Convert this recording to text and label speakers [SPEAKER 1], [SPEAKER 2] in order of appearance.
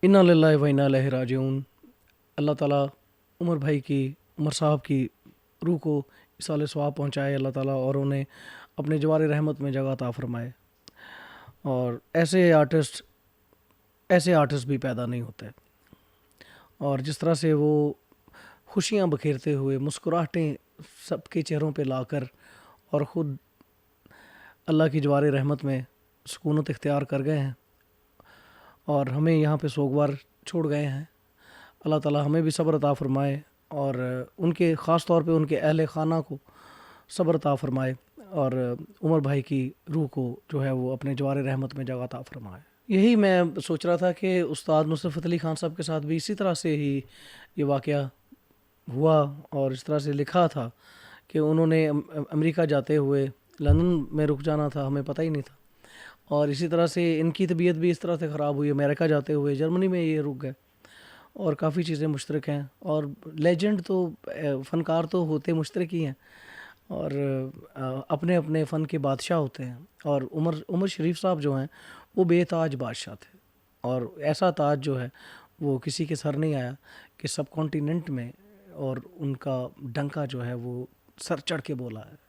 [SPEAKER 1] انا للہ و انا الیہ راجعون۔ اللہ تعالیٰ عمر صاحب کی روح کو اصال ثواب پہنچائے اللہ تعالیٰ، اور انہیں اپنے جوار رحمت میں جگہ عطا فرمائے۔ اور ایسے آرٹسٹ بھی پیدا نہیں ہوتے، اور جس طرح سے وہ خوشیاں بکھیرتے ہوئے مسکراہٹیں سب کے چہروں پہ لا کر اور خود اللہ کی جوار رحمت میں سکونت اختیار کر گئے ہیں اور ہمیں یہاں پہ سوگوار چھوڑ گئے ہیں، اللہ تعالیٰ ہمیں بھی صبر عطا فرمائے، اور ان کے خاص طور پہ ان کے اہل خانہ کو صبر عطا فرمائے، اور عمر بھائی کی روح کو جو ہے وہ اپنے جوار رحمت میں جگہ عطا فرمائے۔ یہی میں سوچ رہا تھا کہ استاد نصرت علی خان صاحب کے ساتھ بھی اسی طرح سے ہی یہ واقعہ ہوا، اور اس طرح سے لکھا تھا کہ انہوں نے امریکہ جاتے ہوئے لندن میں رک جانا تھا، ہمیں پتہ ہی نہیں تھا، اور اسی طرح سے ان کی طبیعت بھی اس طرح سے خراب ہوئی، امریکہ جاتے ہوئے جرمنی میں یہ رک گئے، اور کافی چیزیں مشترک ہیں، اور لیجنڈ تو فنکار تو ہوتے مشترک ہی ہیں، اور اپنے اپنے فن کے بادشاہ ہوتے ہیں، اور عمر شریف صاحب جو ہیں وہ بے تاج بادشاہ تھے، اور ایسا تاج جو ہے وہ کسی کے سر نہیں آیا کہ سب کانٹیننٹ میں، اور ان کا ڈنکا جو ہے وہ سر چڑھ کے بولا ہے۔